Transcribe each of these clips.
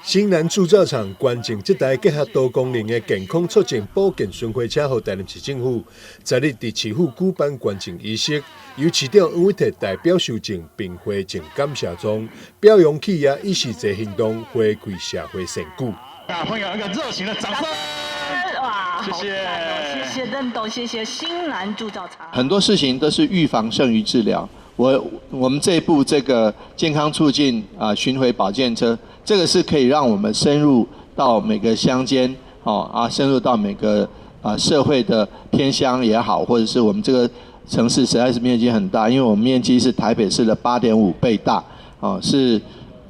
新南铸造厂关键这台结合多功能的健康促进保健巡回车，予台南市政府昨日伫市府举办关键仪式，由市长黄伟哲代表收证并回敬感谢状，表扬企业以实际行动回馈社会善举。大朋友一个热情的掌声！哇，谢谢，谢谢邓董，谢谢新南铸造厂。很多事情都是预防胜于治疗。我们这一部这个健康促进巡回保健车，这个是可以让我们深入到每个乡间深入到每个社会的偏乡也好，或者是我们这个城市实在是面积很大，因为我们面积是台北市的8.5倍大是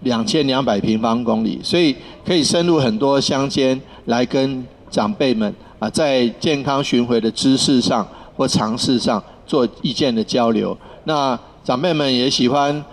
2200平方公里，所以可以深入很多乡间来跟长辈们在健康巡回的知识上或常识上做意见的交流。那长辈们也喜欢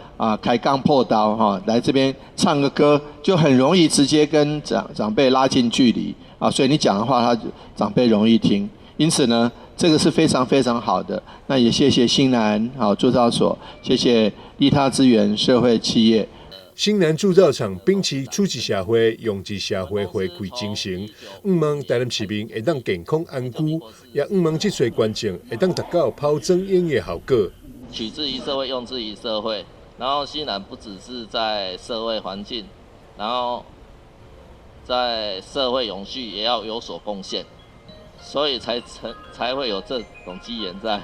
开杠破刀来这边唱个歌，就很容易直接跟长辈拉近距离所以你讲的话，长辈容易听。因此呢，这个是非常非常好的。那也谢谢新南铸造所，谢谢利他资源社会企业。新南铸造厂秉持出自社会、用之社会回馈精神，希望台南市民会当健康安居，也希望这些关键会当达到抛增应的效果。取之于社会，用之于社会。然后新南不只是在社会环境，然后在社会永续也要有所贡献，所以才会有这种机缘在。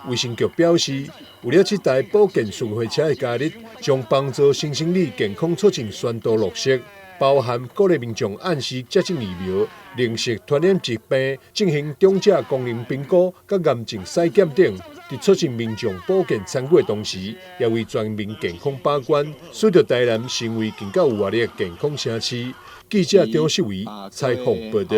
卫生局表示，为了这台保健巡回车的加入，将帮助新生里健康促进宣导落实，包含鼓励民众按时接种疫苗、认识传染疾病、进行长者功能评估、甲癌症筛检等。在促进民众保健参与的同时，也为全民健康把关，使得台南成为更加有活力的健康城市。记者张世伟采访报道。